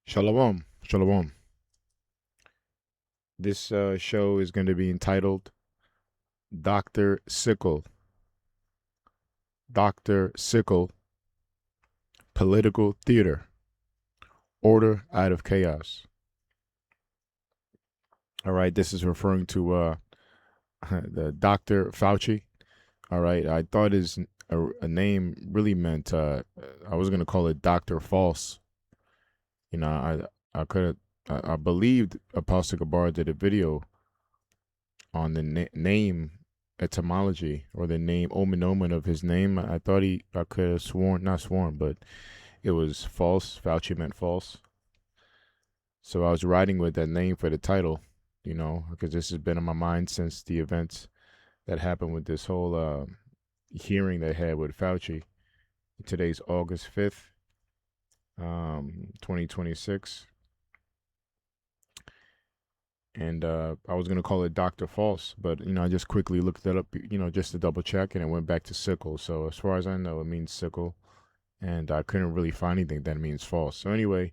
Shalom, shalom. This show is going to be entitled Dr. Sickle. Dr. Sickle, Political Theater, Order Out of Chaos. All right, this is referring to the Dr. Fauci. All right, I thought his a name really meant, I was going to call it Dr. False. You know, I could have, I believed Apostle Gabar did a video on the name etymology or the name omen of his name. I thought I could have sworn, not sworn, but it was false. Fauci meant false. So I was writing with that name for the title, because this has been on my mind since the events that happened with this whole hearing they had with Fauci. Today's August 5th, 2026. And I was gonna call it Doctor False, but I just quickly looked that up, just to double check, and it went back to sickle. So as far as I know, it means sickle, and I couldn't really find anything that means false. So anyway,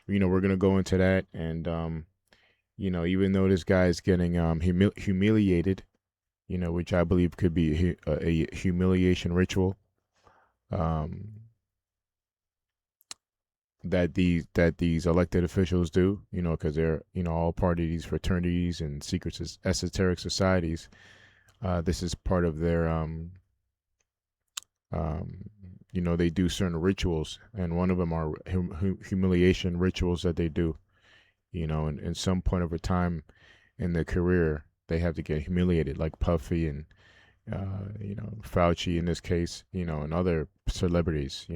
we're gonna go into that, and even though this guy is getting humiliated, which I believe could be a humiliation ritual, um, that these elected officials do, because they're all part of these fraternities and secret esoteric societies. This is part of their they do certain rituals, and one of them are humiliation rituals that they do. And in some point over time in their career, they have to get humiliated, like Puffy and Fauci in this case, and other celebrities.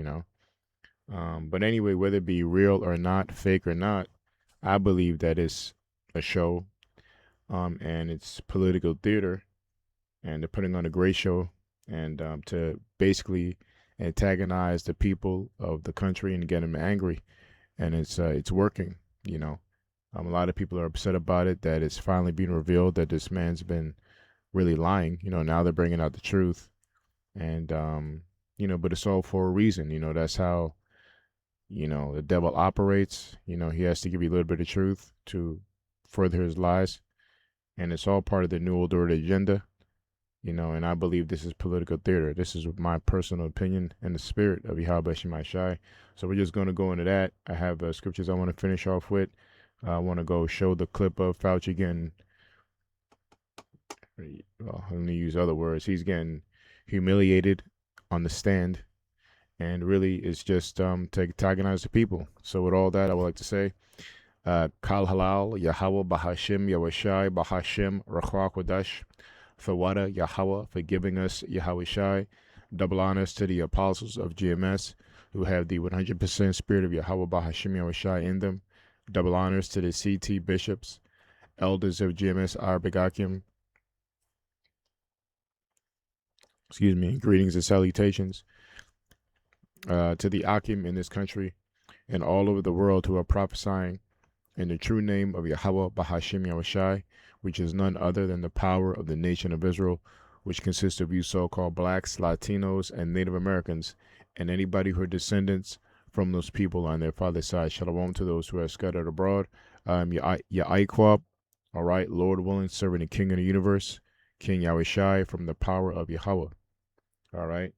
But anyway, whether it be real or not, fake or not, I believe that it's a show, and it's political theater, and they're putting on a great show, and to basically antagonize the people of the country and get them angry, and it's working. A lot of people are upset about it, that it's finally being revealed that this man's been really lying. Now they're bringing out the truth, and but it's all for a reason. That's how the devil operates. He has to give you a little bit of truth to further his lies, and it's all part of the New World Order agenda. And I believe this is political theater. This is my personal opinion and the spirit of Yahweh Shemai Shai. So we're just going to go into that. I have scriptures I want to finish off with. I want to go show the clip of Fauci getting, well, let me use other words. He's getting humiliated on the stand, and really it's just to antagonize the people. So with all that, I would like to say, Kal Halal, Yahweh Bahashim, Yahweh Bahashim, Rachwa Kodash, Thawada, Yahweh, for giving us Yahweh Shai. Double honors to the apostles of GMS who have the 100% spirit of Yahweh Bahashim Yahweh Shai in them. Double honors to the CT bishops, elders of GMS Arabic Akim. Excuse me. Greetings and salutations to the Akim in this country and all over the world who are prophesying in the true name of Yahweh Bahashim Yahushai, which is none other than the power of the nation of Israel, which consists of you so-called blacks, Latinos, and Native Americans, and anybody who are descendants from those people on their father's side. Shalom to those who are scattered abroad. Ya'ikwab, all right, Lord willing, serving the King of the universe, King Yahushai, from the power of Yahweh. All right.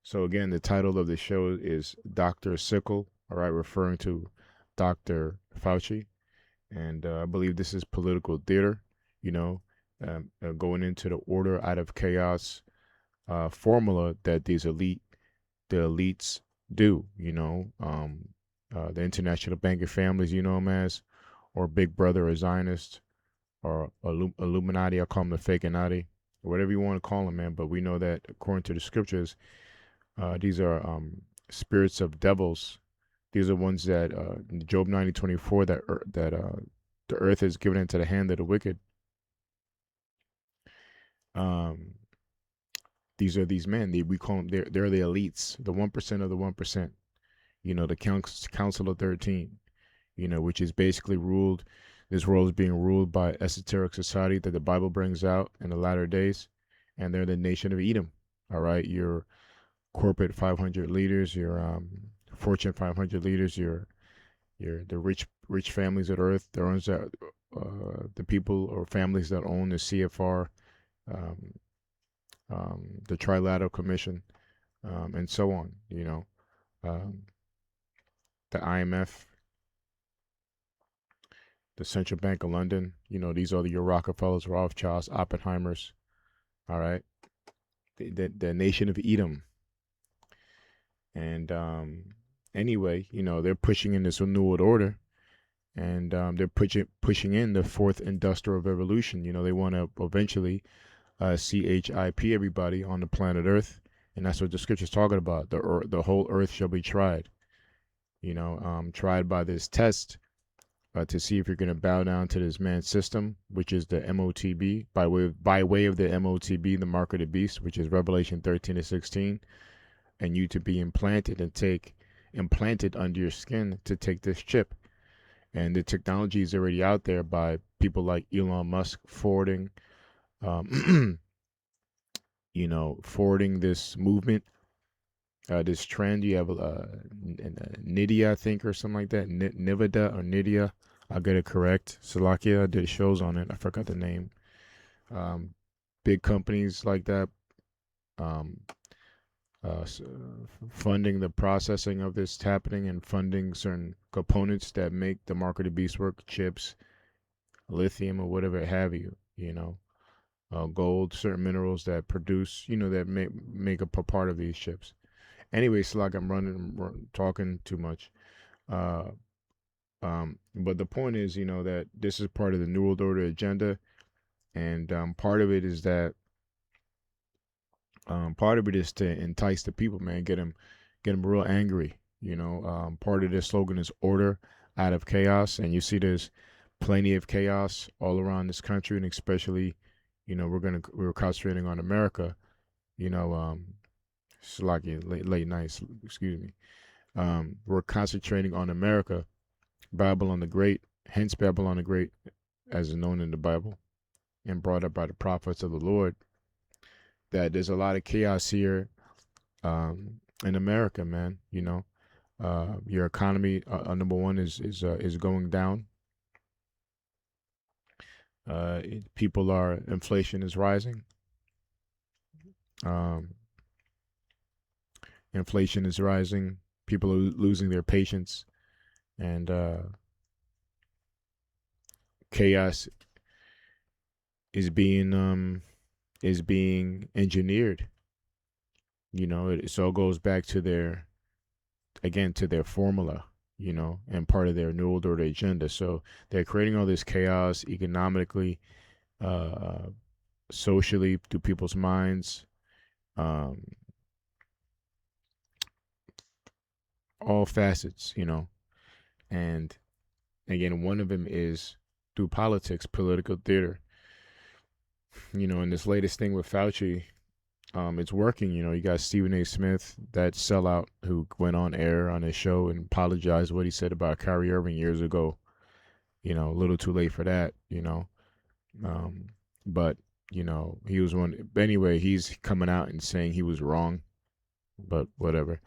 So again, the title of the show is Dr. Sickle, all right, referring to Dr. Fauci. And I believe this is political theater, going into the order out of chaos formula that the elites do, the international banking families, you know them as, or Big Brother or Zionist, or Illuminati. I call them the Fakenati, or whatever you want to call them, man. But we know that according to the scriptures, these are spirits of devils. These are ones that Job 90:24 that the earth is given into the hand of the wicked. These are these men. We call them. They're the elites, the 1% of the 1%. The Council of 13. Which is basically ruled. This world is being ruled by esoteric society that the Bible brings out in the latter days, and they're the nation of Edom. All right, your corporate 500 leaders, your Fortune 500 leaders, your the rich families of the earth, the people or families that own the CFR, um, the Trilateral Commission, and so on. Um, the IMF, the Central Bank of London. These are your Rockefellers, Rothschilds, Oppenheimers. All right, the nation of Edom. And anyway, they're pushing in this New World Order, and they're pushing in the fourth industrial revolution. They want to eventually CHIP everybody on the planet Earth, and that's what the scripture's talking about. The whole earth shall be tried. Tried by this test to see if you're going to bow down to this man's system, which is the MOTB, by way of the MOTB, the mark of the beast, which is Revelation 13-16, and you to be implanted under your skin to take this chip. And the technology is already out there by people like Elon Musk forwarding, um, forwarding this movement, this trend. You have Nydia, I think, or something like that, Nivida or Nydia. I'll get it correct. Salakia, I did shows on it. I forgot the name. Big companies like that, um, funding the processing of this happening and funding certain components that make the mark of the beast work, chips, lithium, or whatever have you. Gold, certain minerals that produce, that make up a part of these chips. Anyway, it's like I'm talking too much. Uh, but the point is, that this is part of the New World Order agenda, and part of it is to entice the people, man, get them real angry. Part of their slogan is order out of chaos, and you see there's plenty of chaos all around this country, and especially, we're concentrating on America. It's like late nights, excuse me. We're concentrating on America, Babylon the Great, hence Babylon the Great, as is known in the Bible and brought up by the prophets of the Lord. That there's a lot of chaos here in America, man. Your economy, number one, is going down. Inflation is rising. Um, Inflation is rising. People are losing their patience, and chaos is being engineered. It all goes back to their formula, and part of their New World Order agenda. So they're creating all this chaos economically, uh, socially, through people's minds, um, all facets, and again, one of them is through politics, political theater. And this latest thing with Fauci, it's working. You got Stephen A. Smith, that sellout, who went on air on his show and apologized what he said about Kyrie Irving years ago. A little too late for that. Um, but he was one. Anyway, he's coming out and saying he was wrong. But whatever.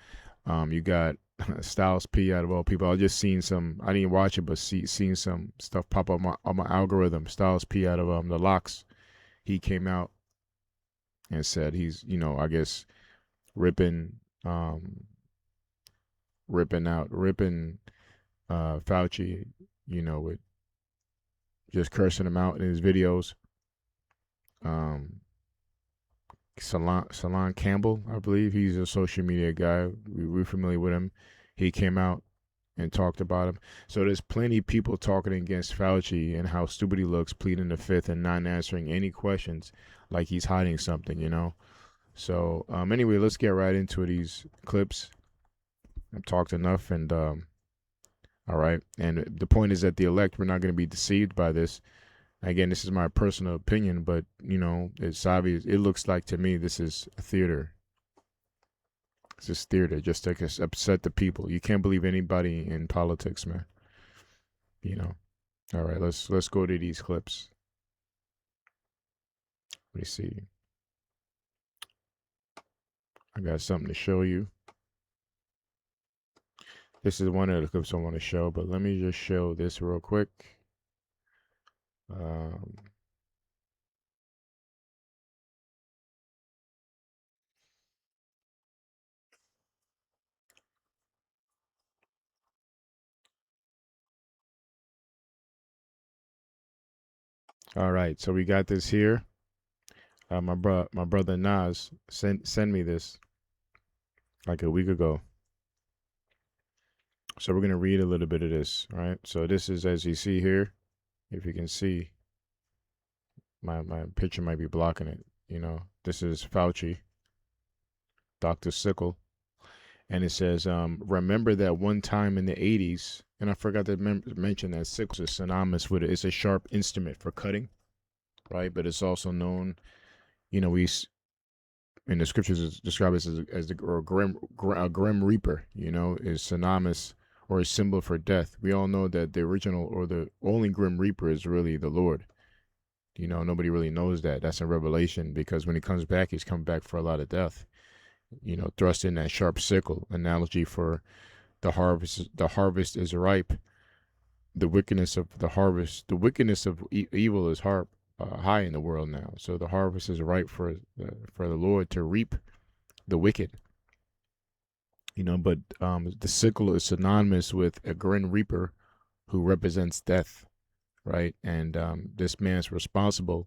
You got Styles P out of all people. I just seen some. I didn't watch it, but seen some stuff pop up on my algorithm. Styles P out of the Locks. He came out and said he's, I guess, ripping ripping Fauci, with just cursing him out in his videos. Salon Campbell, I believe, he's a social media guy. We're familiar with him. He came out and talked about him. So there's plenty of people talking against Fauci and how stupid he looks, pleading the fifth and not answering any questions, like he's hiding something. So anyway, let's get right into these clips. I've talked enough, and all right. And the point is that the elect, we're not going to be deceived by this. Again, this is my personal opinion, but it's obvious. It looks like to me this is a theater. It's just theater, just to upset the people. You can't believe anybody in politics, man. All right, let's go to these clips. Let me see. I got something to show you. This is one of the clips I want to show, but let me just show this real quick. Um, all right, so we got this here. My brother Nas send me this like a week ago. So we're gonna read a little bit of this, right? So this is, as you see here, if you can see, my picture might be blocking it. This is Fauci, Dr. Sickle, and it says, remember that one time in the 80s, and I forgot to mention that sickle is synonymous with it. It's a sharp instrument for cutting, right? But it's also known, we in the scriptures describe it as the or grim reaper. Is synonymous or a symbol for death. We all know that the original or the only grim reaper is really the Lord. Nobody really knows that. That's in Revelation, because when he comes back, he's coming back for a lot of death. Thrust in that sharp sickle analogy for the harvest. The harvest is ripe. The wickedness of the harvest, the wickedness of evil is high in the world now. So the harvest is ripe for the Lord to reap the wicked. But the sickle is synonymous with a grim reaper who represents death, right? And this man's responsible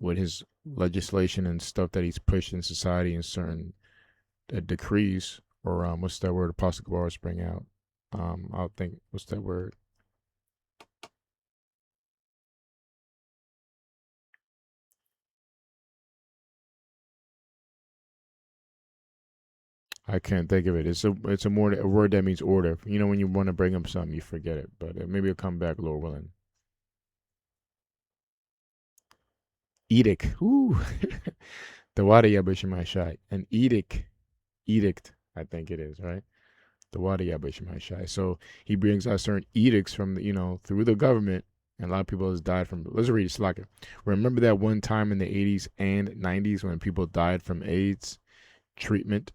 with his legislation and stuff that he's pushed in society and certain decrees, or what's that word? Apostle bars bring out. I'll think, what's that word? I can't think of it. It's a word that means order. When you want to bring up something, you forget it, but maybe it'll come back, Lord willing. Edict. Ooh. The water Yabishimai. An edict, I think it is, right? The water Yabishimai. So he brings out certain edicts from through the government, and a lot of people has died from. Let's read it. Slacker. Remember that one time in the 80s and 90s when people died from AIDS treatment,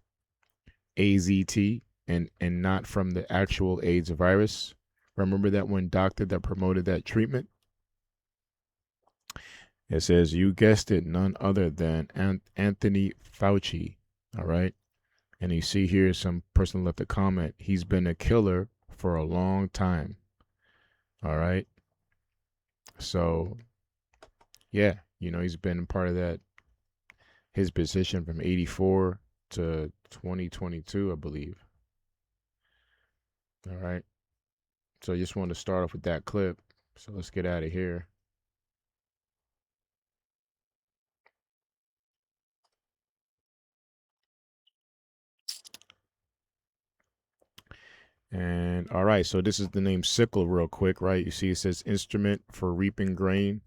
AZT, and not from the actual AIDS virus? Remember that one doctor that promoted that treatment? It says, you guessed it, none other than Anthony Fauci. All right. And you see here, some person left a comment. He's been a killer for a long time. All right. So, yeah, he's been part of that, his position from 84 to 2022, I believe. All right. So I just wanted to start off with that clip. So let's get out of here. And all right, so this is the name Sickle, real quick, right? You see it says instrument for reaping grain,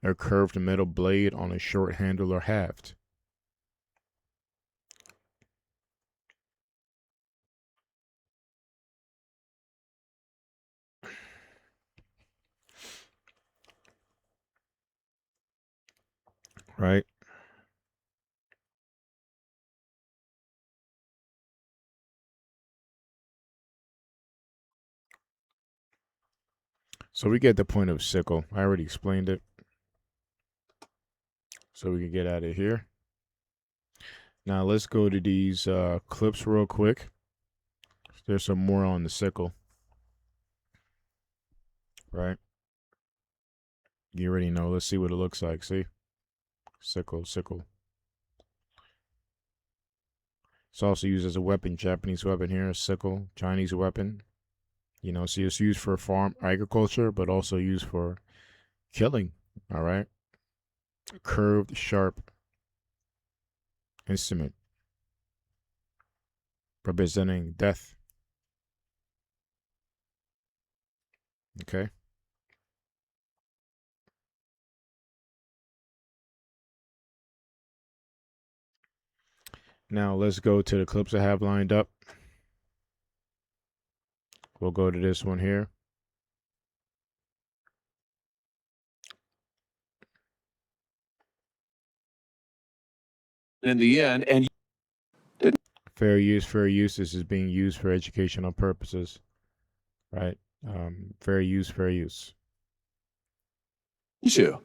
a curved metal blade on a short handle or haft. Right? So we get the point of sickle. I already explained it. So we can get out of here. Now let's go to these clips real quick. There's some more on the sickle. Right? You already know. Let's see what it looks like. See? Sickle. It's also used as a weapon, Japanese weapon here, a sickle, Chinese weapon. So it's used for farm agriculture, but also used for killing. All right. Curved, sharp instrument representing death. Okay. Now let's go to the clips I have lined up. We'll go to this one here. In the end, and Fair use. This is being used for educational purposes, right? Fair use. You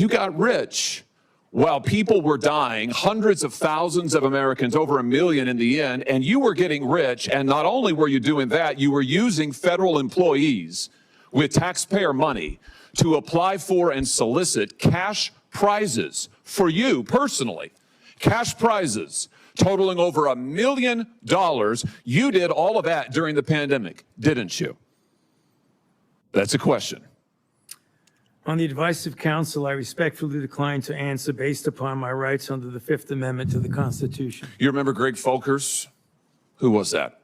got rich while people were dying, hundreds of thousands of Americans, over 1 million in the end, and you were getting rich. And not only were you doing that, you were using federal employees with taxpayer money to apply for and solicit cash prizes for you personally. Cash prizes totaling over $1 million. You did all of that during the pandemic, didn't you? That's a question. On the advice of counsel, I respectfully decline to answer based upon my rights under the Fifth Amendment to the Constitution. You remember Greg Folkers? Who was that?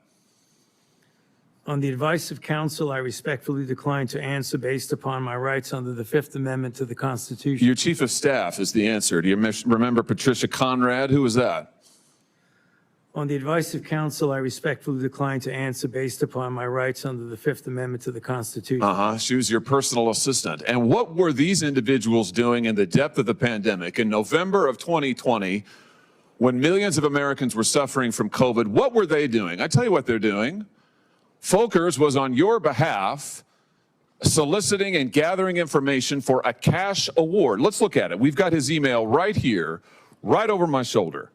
On the advice of counsel, I respectfully decline to answer based upon my rights under the Fifth Amendment to the Constitution. Your chief of staff is the answer. Do you remember Patricia Conrad? Who was that? On the advice of counsel, I respectfully decline to answer based upon my rights under the Fifth Amendment to the Constitution. She was your personal assistant. And what were these individuals doing in the depth of the pandemic in November of 2020, when millions of Americans were suffering from COVID? What were they doing? I tell you what they're doing. Folkers was on your behalf soliciting and gathering information for a cash award. Let's look at it. We've got his email right here, right over my shoulder.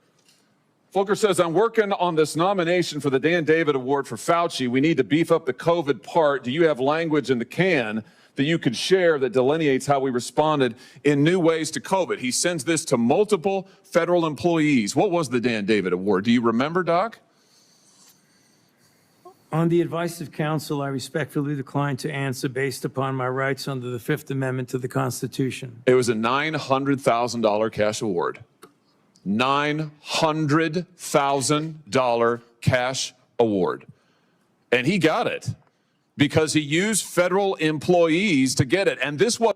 Folkers says, I'm working on this nomination for the Dan David Award for Fauci. We need to beef up the COVID part. Do you have language in the can that you could share that delineates how we responded in new ways to COVID? He sends this to multiple federal employees. What was the Dan David Award? Do you remember, Doc? On the advice of counsel, I respectfully decline to answer based upon my rights under the Fifth Amendment to the Constitution. It was a $900,000 cash award. $900,000 cash award. And he got it because he used federal employees to get it. And this was...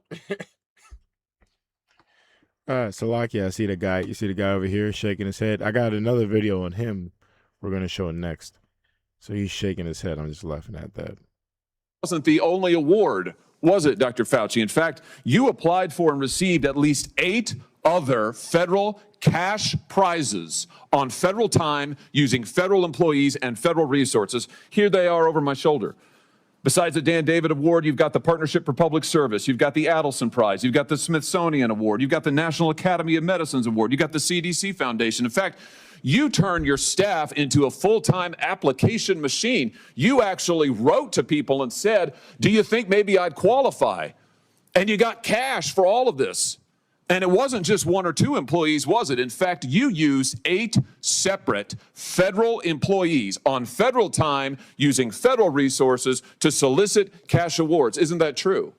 Salakia, I see the guy. You see the guy over here shaking his head? I got another video on him we're going to show next. So he's shaking his head. I'm just laughing at that. Wasn't the only award, was it, Dr. Fauci? In fact, you applied for and received at least 8 other federal cash prizes on federal time using federal employees and federal resources. Here they are over my shoulder. Besides the Dan David Award, you've got the Partnership for Public Service, you've got the Adelson Prize, you've got the Smithsonian Award, you've got the National Academy of Medicine's Award, you've got the CDC Foundation. In fact, you turned your staff into a full-time application machine. You actually wrote to people and said, do you think maybe I'd qualify? And you got cash for all of this. And it wasn't just 1 or 2 employees, was it? In fact, you used 8 separate federal employees on federal time using federal resources to solicit cash awards. Isn't that true?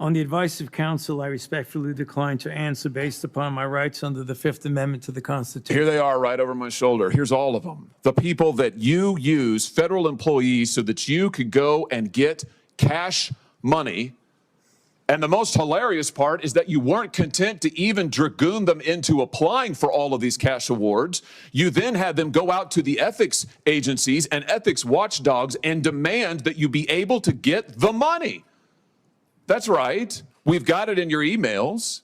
On the advice of counsel, I respectfully decline to answer based upon my rights under the Fifth Amendment to the Constitution. Here they are right over my shoulder. Here's all of them. The people that you use, federal employees, so that you could go and get cash money. And the most hilarious part is that you weren't content to even dragoon them into applying for all of these cash awards. You then had them go out to the ethics agencies and ethics watchdogs and demand that you be able to get the money. That's right. We've got it in your emails.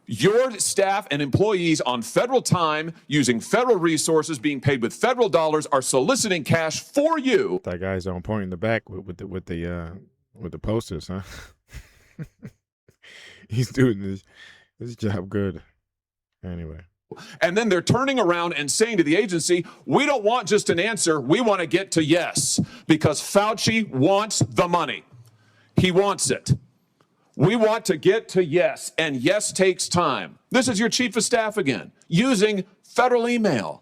Your staff and employees on federal time, using federal resources, being paid with federal dollars, are soliciting cash for you. That guy's on point in the back with the posters, huh? He's doing this job good. Anyway. And then they're turning around and saying to the agency, we don't want just an answer. We want to get to yes, because Fauci wants the money. He wants it. We want to get to yes, and yes takes time. This is your chief of staff again, using federal email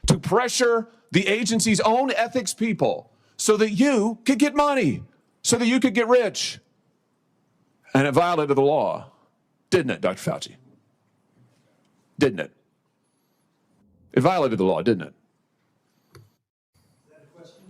to pressure the agency's own ethics people so that you could get money, so that you could get rich. And it violated the law, didn't it, Dr. Fauci? Didn't it? It violated the law, didn't it? Is that a question?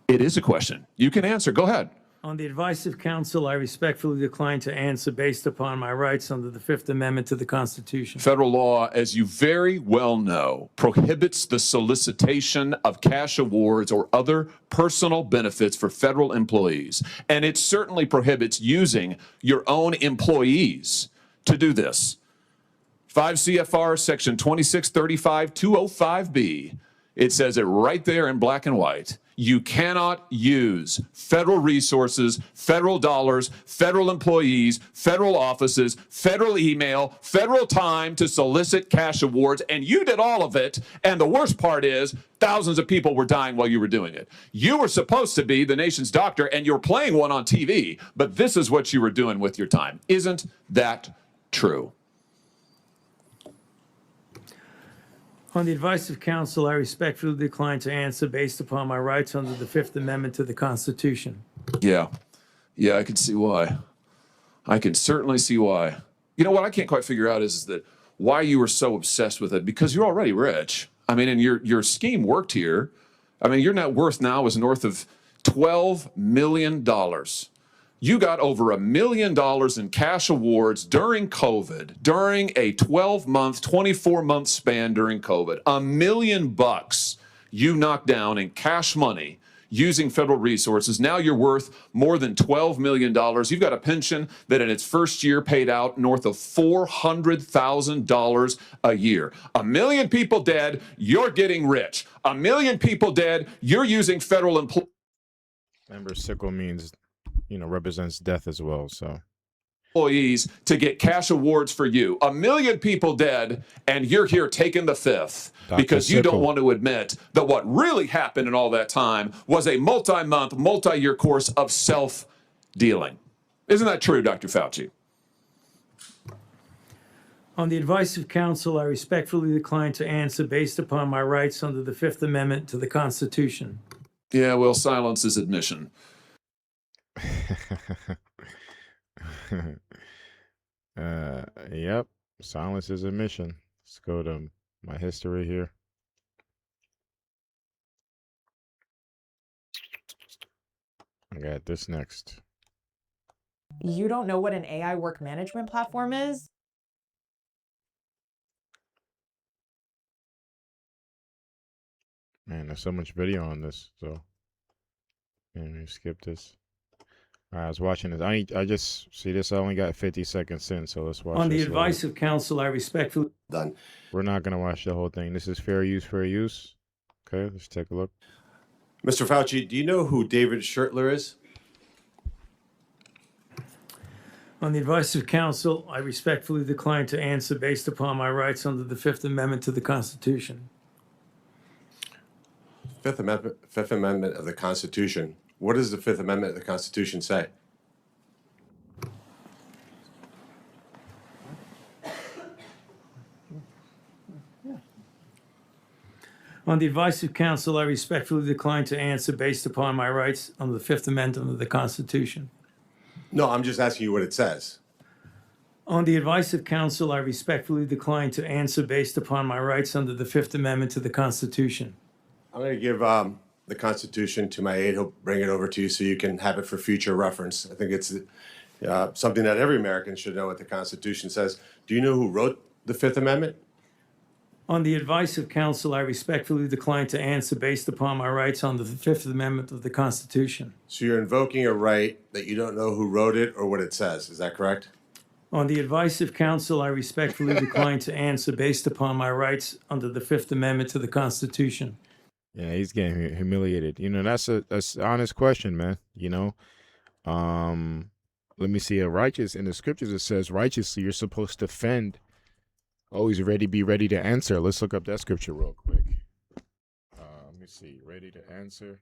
It is a question. You can answer. Go ahead. On the advice of counsel, I respectfully decline to answer based upon my rights under the Fifth Amendment to the Constitution. Federal law, as you very well know, prohibits the solicitation of cash awards or other personal benefits for federal employees. And it certainly prohibits using your own employees to do this. 5 CFR section 2635-205B. It says it right there in black and white. You cannot use federal resources, federal dollars, federal employees, federal offices, federal email, federal time to solicit cash awards. And you did all of it. And the worst part is thousands of people were dying while you were doing it. You were supposed to be the nation's doctor and you're playing one on TV, but this is what you were doing with your time. Isn't that true? On the advice of counsel, I respectfully decline to answer based upon my rights under the Fifth Amendment to the Constitution. Yeah, I can see why. I can certainly see why. You know what I can't quite figure out is that why you were so obsessed with it, because you're already rich. I mean, and your scheme worked here. I mean, your net worth now is north of $12 million. You got over $1 million in cash awards during COVID, during a 12-month, 24-month span during COVID. $1 million you knocked down in cash money using federal resources. Now you're worth more than $12 million. You've got a pension that in its first year paid out north of $400,000 a year. 1 million people dead, you're getting rich. 1 million people dead, you're using federal employees. Remember, sickle means, represents death as well. So To get cash awards for you. 1 million people dead, and you're here taking the fifth because you don't want to admit that what really happened in all that time was a multi-month, multi-year course of self-dealing. Isn't that true, Dr. Fauci? On the advice of counsel, I respectfully decline to answer based upon my rights under the Fifth Amendment to the Constitution. Yeah, well, silence is admission. Yep. Silence is admission. Let's go to my history here. I got this next. You don't know what an AI work management platform is? Man, there's so much video on this, so let me skip this. All right, I was watching this. I just see this. I only got 50 seconds in, so let's watch. On the this advice of counsel, I respectfully Done. We're not gonna watch the whole thing. This is fair use, fair use. Okay, let's take a look. Mr. Fauci, do you know who David Schertler is? On the advice of counsel, I respectfully decline to answer based upon my rights under the Fifth Amendment to the Constitution. Fifth Amendment of the Constitution. What does the Fifth Amendment of the Constitution say? On the advice of counsel, I respectfully decline to answer based upon my rights under the Fifth Amendment of the Constitution. No, I'm just asking you what it says. On the advice of counsel, I respectfully decline to answer based upon my rights under the Fifth Amendment to the Constitution. I'm going to give the Constitution to my aide. He'll bring it over to you so you can have it for future reference. I think it's something that every American should know what the Constitution says. Do you know who wrote the Fifth Amendment? On the advice of counsel, I respectfully decline to answer based upon my rights under the Fifth Amendment of the Constitution. So you're invoking a right that you don't know who wrote it or what it says. Is that correct? On the advice of counsel, I respectfully decline to answer based upon my rights under the Fifth Amendment to the Constitution. Yeah, he's getting humiliated. That's an honest question, man. Let me see. In the scriptures, it says righteously you're supposed to defend. Always be ready to answer. Let's look up that scripture real quick. Let me see. Ready to answer.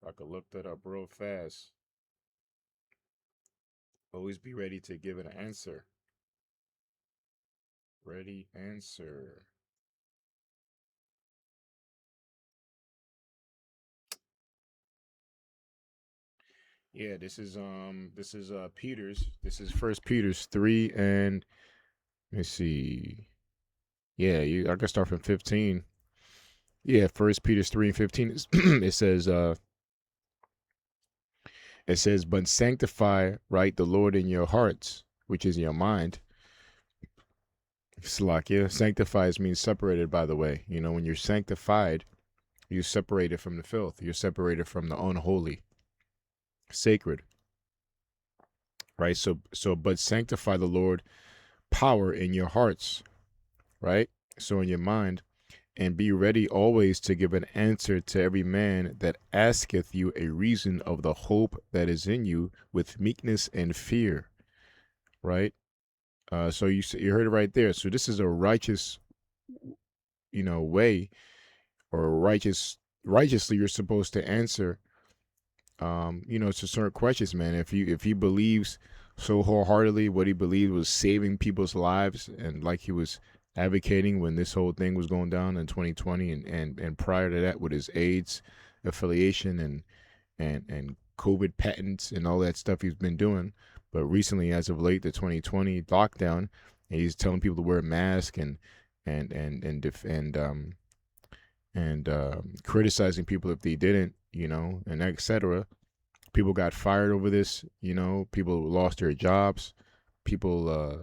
I could look that up real fast. Always be ready to give an answer. Ready, answer. Yeah, this is Peter's. This is First Peter's 3 and let me see. Yeah, I can start from 15. Yeah, First Peter's 3 and 15. It says, but sanctify, right, the Lord in your hearts, which is your mind. Slakia. Sanctifies means separated, by the way. When you're sanctified, you're separated from the filth. You're separated from the unholy. Sacred. Right? So, but sanctify the Lord power in your hearts, right? So in your mind, and be ready always to give an answer to every man that asketh you a reason of the hope that is in you with meekness and fear, right? So you heard it right there. So this is a righteous, way, or righteously you're supposed to answer, to certain questions, man. If he believes so wholeheartedly what he believed was saving people's lives, and like he was advocating when this whole thing was going down in 2020, and prior to that with his AIDS affiliation and COVID patents and all that stuff he's been doing. But recently, as of late, the 2020 lockdown, he's telling people to wear a mask and criticizing people if they didn't, and etc. People got fired over this. People lost their jobs. People,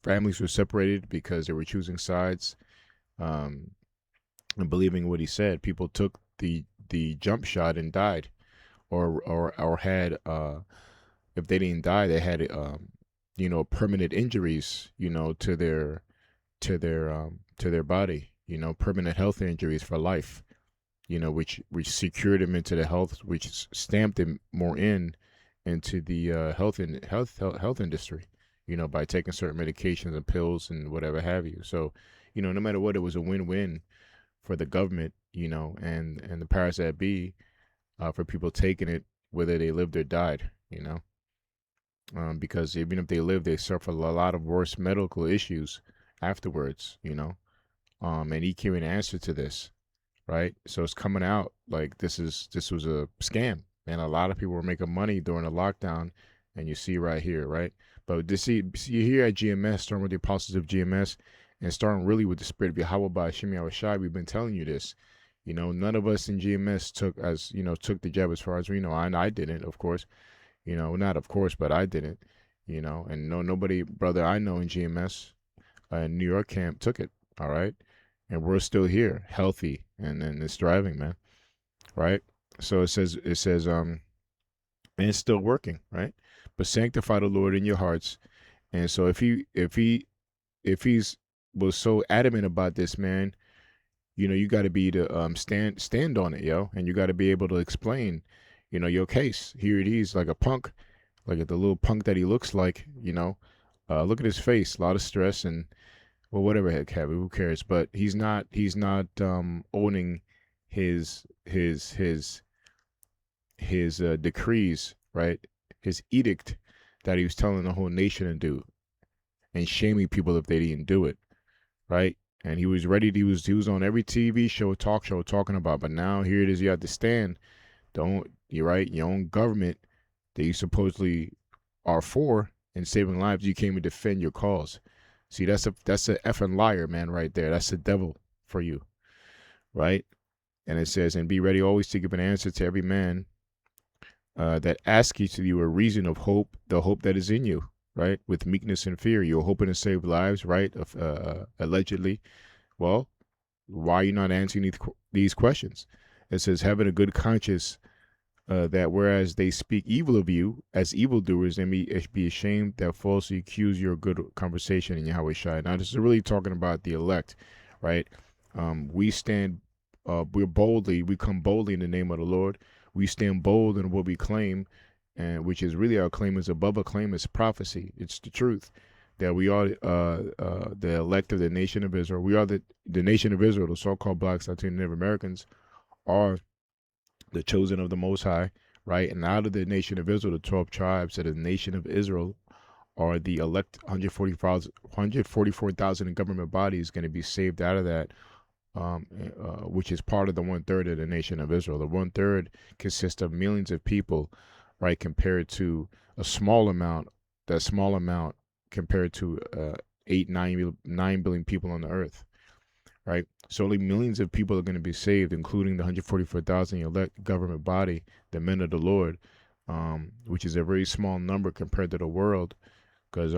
families were separated because they were choosing sides, um, and believing what he said. People took the jump shot and died, or had, if they didn't die, they had, permanent injuries, to their body, permanent health injuries for life, which secured him into the health, which stamped him more into the health industry, by taking certain medications and pills and whatever have you. So, no matter what, it was a win-win for the government, and the powers that be, for people taking it, whether they lived or died, because even if they live, they suffer a lot of worse medical issues afterwards, and he came in answer to this, right? So it's coming out like this was a scam, and a lot of people were making money during the lockdown, and you see right here, right? But this see here at GMS, starting with the apostles of GMS, and starting really with the spirit of Yahweh by Hashem Yahushai, we've been telling you this. None of us in GMS took the jab, as far as we know. I didn't, of course. Not of course, but I didn't. And nobody, brother, I know in GMS, New York camp took it. All right, and we're still here, healthy, and it's thriving, man. Right. So it says, and it's still working, right? But sanctify the Lord in your hearts. And so if he's was so adamant about this, man, you got to be to stand on it, yo, and you got to be able to explain, your case. Here it is, like a punk, like the little punk that he looks like, look at his face, a lot of stress, and well, whatever, heck have it, who cares? But he's not owning his decrees, right? His edict that he was telling the whole nation to do, and shaming people if they didn't do it, right? And he was ready. He was on every TV show, talk show, talking about. But now here it is. You have to stand. You're right. Your own government that you supposedly are for and saving lives, you came to defend your cause. See, that's a effing liar, man, right there. That's the devil for you, right? And it says, and be ready always to give an answer to every man that asks you a reason of hope, the hope that is in you, right? With meekness and fear. You're hoping to save lives, right? Allegedly. Well, why are you not answering these questions? It says, having a good conscience, that whereas they speak evil of you as evildoers, they may be ashamed that falsely accuse your good conversation in Yahweh Shai. Now, this is really talking about the elect, right? We come boldly in the name of the Lord. We stand bold in what we claim, and which is really our claim is above a claim, is prophecy. It's the truth that we are the elect of the nation of Israel. We are the nation of Israel. The so-called blacks, Latino, Native Americans are the chosen of the Most High, right? And out of the nation of Israel, the 12 tribes of the nation of Israel are the elect 144,000 government bodies going to be saved out of that, which is part of the 1/3 of the nation of Israel. The 1/3 consists of millions of people, right? Compared to a small amount, compared to 9 billion people on the earth, right? So only millions of people are going to be saved, including the 144,000 elect government body, the men of the Lord, which is a very small number compared to the world, because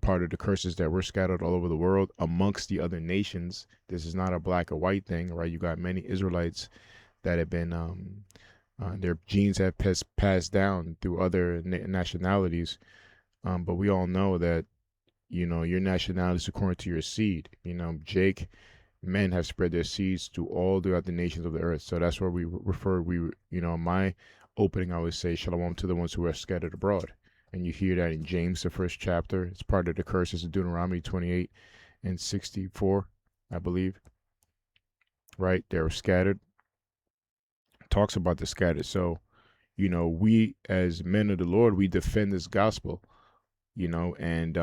part of the curses that we're scattered all over the world amongst the other nations. This is not a black or white thing, right? You got many Israelites that have been their genes have passed down through other nationalities, but we all know that your nationality is according to your seed. Jake, men have spread their seeds to all throughout the nations of the earth. So that's where we refer. My opening, I would say, shalom to the ones who are scattered abroad. And you hear that in James, the first chapter. It's part of the curses of Deuteronomy 28 and 64, I believe. Right? They're scattered. Talks about the scattered. So, we as men of the Lord, we defend this gospel. And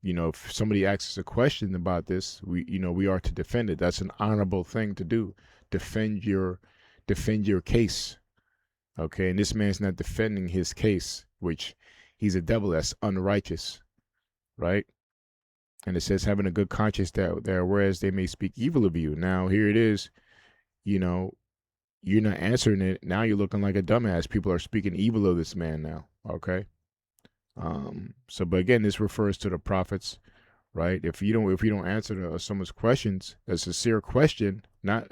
if somebody asks us a question about this, we are to defend it. That's an honorable thing to do. Defend your case. Okay, and this man's not defending his case, which he's a devil. That's unrighteous, right? And it says having a good conscience that whereas they may speak evil of you. Now here it is, you're not answering it. Now you're looking like a dumbass. People are speaking evil of this man now. Okay. But again, this refers to the prophets, right? If you don't answer someone's questions, a sincere question, not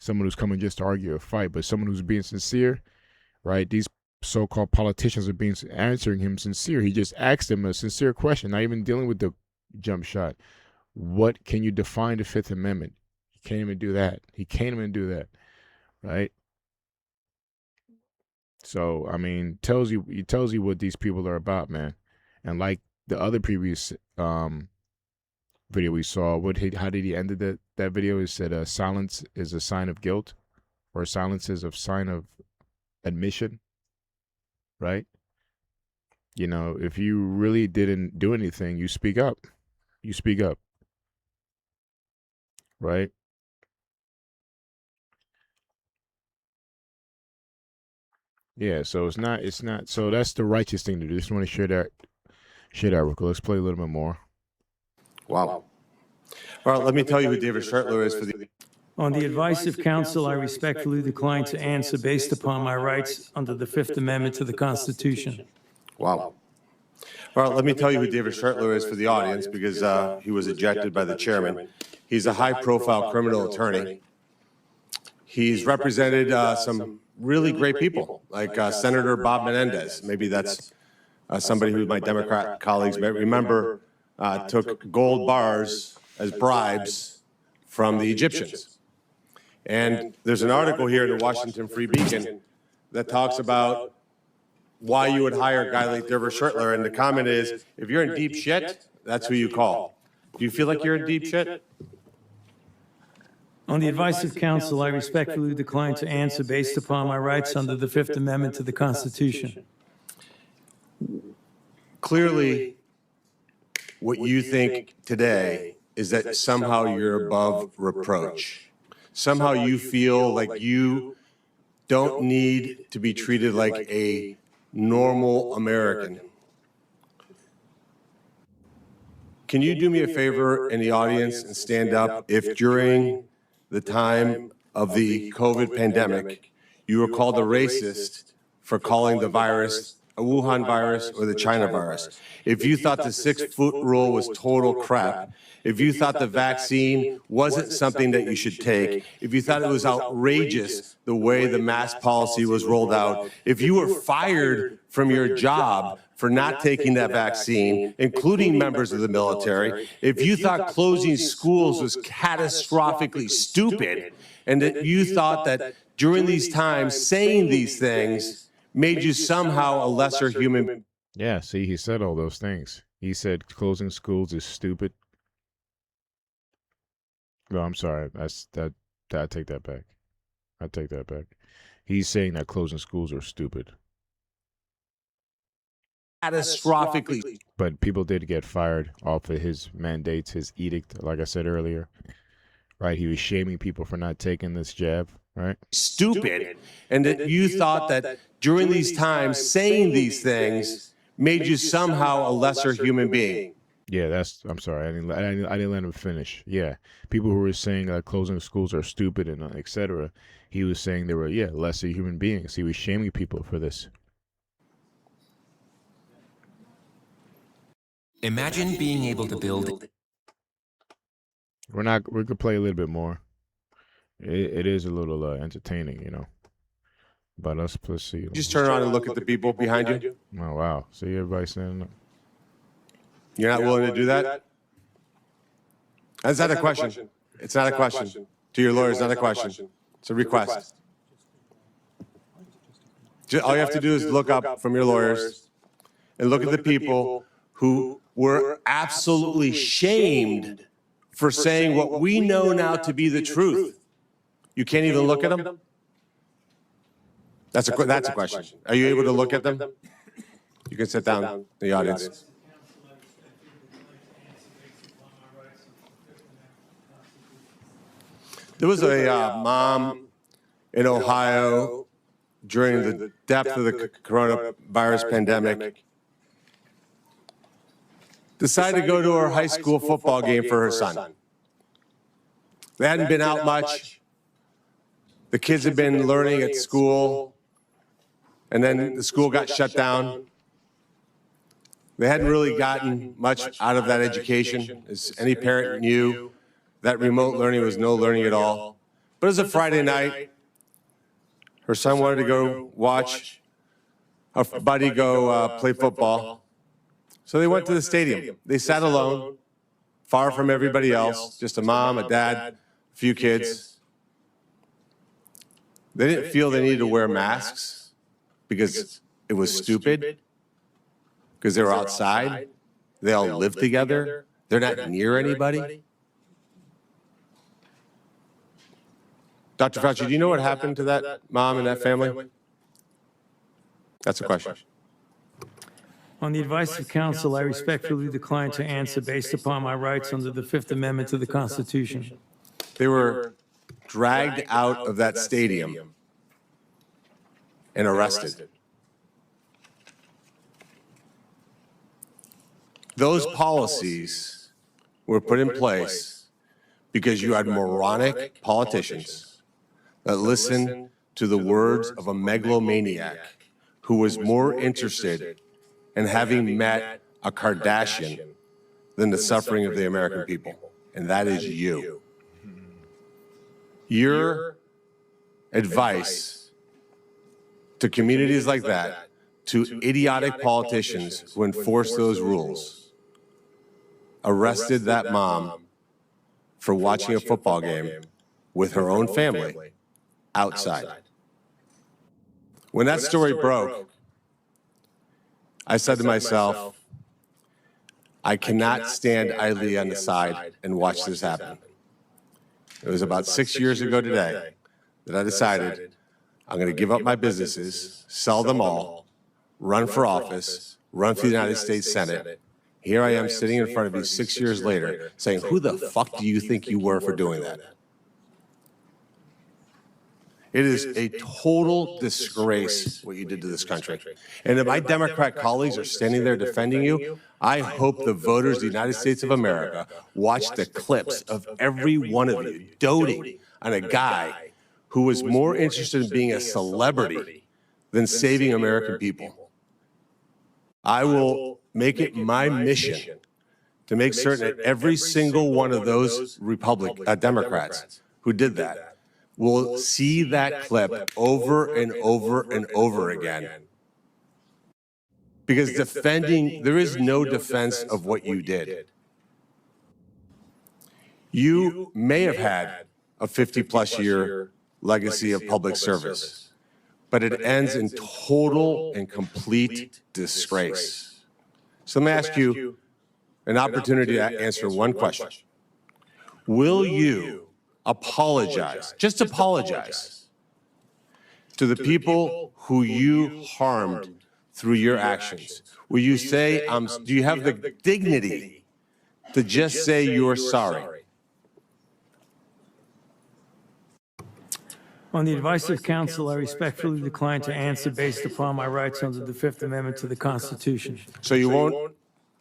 someone who's coming just to argue or fight, but someone who's being sincere, right? These so-called politicians are answering him sincere. He just asked them a sincere question, not even dealing with the jump shot. What can you define the Fifth Amendment? He can't even do that. Right? So it tells you what these people are about, man. And like the other previous video we saw, how did he end that video? He said silence is a sign of guilt, or silence is a sign of admission, right? If you really didn't do anything, you speak up. Right? Yeah, so it's not so that's the righteous thing to do. Just want to share that real quick. Let's play a little bit more. Wow. All right, let me tell you who David Shartler is for the. On the advice of counsel, I respectfully decline to answer based upon my rights under the Fifth Amendment to the Constitution. Wow. All right, let me tell you who David Shartler is for the audience, because he was ejected by the chairman. He's a high-profile criminal attorney. He's represented some really great people, like Senator Bob Menendez. Maybe that's somebody who my Democrat colleagues may remember took gold bars as bribes from the Egyptians. And there's an article here in the Washington Free Beacon that talks about why you would hire a guy like David Shartler. And the comment is, if you're in deep shit, that's who you call. Do you feel like you're in deep shit? On the advice of counsel, I respectfully decline to answer based upon my rights under the Fifth Amendment to the Constitution. Clearly, what you think today is that somehow you're above reproach. Somehow you feel like you don't need to be treated like a normal American. Can you do me a favor in the audience and stand up if during the time of the COVID pandemic, you were called a racist for calling the virus a Wuhan virus or the China virus? If you thought the 6-foot rule was total crap, if you thought the vaccine wasn't something that you should take, if you thought it was outrageous the way the mask policy was rolled out, if you were fired from your job for not taking that vaccine, including members of the military, if you thought closing schools was catastrophically stupid, and that you thought that during these times saying these things made you somehow a lesser human. Yeah, see, he said all those things. He said closing schools is stupid. No, I'm sorry. I take that back. I take that back. He's saying that closing schools are stupid. Catastrophically. But people did get fired off of his mandates, his edict, like I said earlier. Right? He was shaming people for not taking this jab, right? Stupid. And that you thought that during these times saying these things made you somehow a lesser human being. Yeah, I'm sorry. I didn't let him finish. Yeah. People who were saying closing schools are stupid and etc. He was saying they were, lesser human beings. He was shaming people for this. Imagine being able to build. We could play a little bit more. It is a little entertaining, But let's see. Just turn around and look at the people behind you. Oh, wow. See everybody standing up. You're not willing to do that? That's not a question. It's not a question. To your lawyer, it's not a question. It's a request. All you have to do is look up from your lawyers and look at the people who were absolutely shamed for saying what we know now to be the truth. You can't even look at them? That's a question. Are you able to look at them? You can sit down in the audience. There was a mom in Ohio during the depth of the coronavirus pandemic, decided to go to her high school football game for her son. They hadn't been out much. The kids had been learning at school, and then the school got shut down. They hadn't really gotten much out of that education. As any parent knew, that remote learning was no learning at all. But it was a Friday night. Her son wanted to go watch a buddy go play football. So they went to the stadium. They sat alone, far from everybody else, just a mom, a dad, a few kids. They didn't feel they needed to wear masks because it was stupid, because they were outside. They all live together. They're not near anybody. Dr. Fauci, do you know what happened to that mom and that family? That's a question. On the advice of counsel, I respectfully decline to answer based upon my rights under the Fifth Amendment to the Constitution. They were dragged out of that stadium and arrested. Those policies were put in place because you had moronic politicians that listened to the words of a megalomaniac who was more interested in having met a Kardashian than the suffering of the American people. And that is you. Your advice to communities like that, to idiotic politicians who enforce those rules, arrested that mom for watching a football game with her own family outside. When that story broke, I said to myself, I cannot stand idly on the side and watch this happen. It was about 6 years ago today that I decided I'm going to give up my businesses, sell them all, run for office, run for the United States Senate. Here I am sitting in front of you 6 years later saying, who the fuck do you think you were for doing that? It is a total disgrace what you did to this country. And if my Democrat colleagues are standing there defending you, I hope the voters of the United States of America watch the clips of every one of you doting on a guy who was more interested in being a celebrity than saving American people. I will make it my mission to make certain that every single one of those Democrats who did that will see that clip over and over and over again. Because there is no defense of what you did. You may have had a 50-plus year legacy of public service, but it ends in total and complete disgrace. So let me ask you an opportunity to answer one question. Will you apologize, just apologize, to the people who you harmed through your actions? Will you say, do you have the dignity to just say you're sorry? On the advice of counsel, I respectfully decline to answer based upon my rights under the Fifth Amendment to the Constitution. So you won't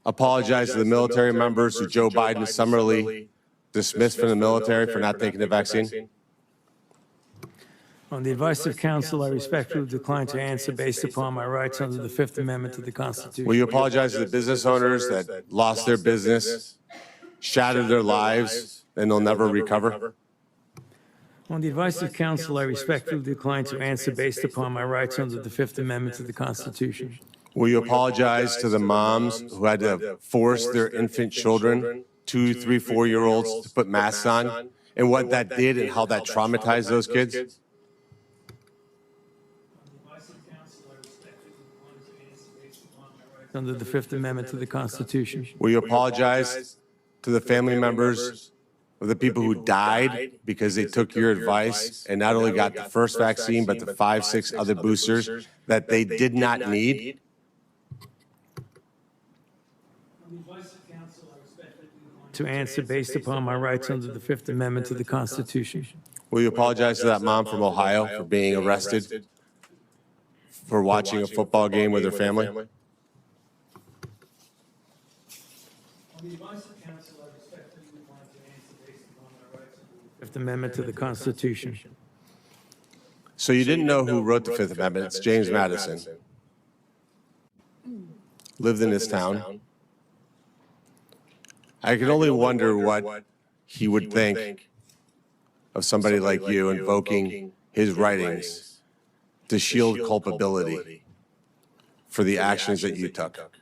apologize to the military members who Joe Biden summarily dismissed from the military for not taking the vaccine? On the advice of counsel, I respectfully decline to answer based upon my rights under the Fifth Amendment to the Constitution. Will you apologize to the business owners that lost their business, shattered their lives, and they'll never recover? On the advice of counsel, I respectfully decline to answer based upon my rights under the Fifth Amendment to the Constitution. Will you apologize to the moms who had to force their infant children, 2, 3, 4-year-olds, to put masks on, and what that did and how that traumatized those kids? Under the Fifth Amendment to the Constitution. Will you apologize to the family members of the people who died because they took your advice and not only got the first vaccine, but the 5, 6 other boosters that they did not need? To answer based upon my rights under the Fifth Amendment to the Constitution. Will you apologize to that mom from Ohio for being arrested for watching a football game with her family? Fifth Amendment to the Constitution. So you didn't know who wrote the Fifth Amendment. It's James Madison. Lived in this town. I can only wonder what he would think of somebody like you invoking his writings to shield culpability for the actions that you took.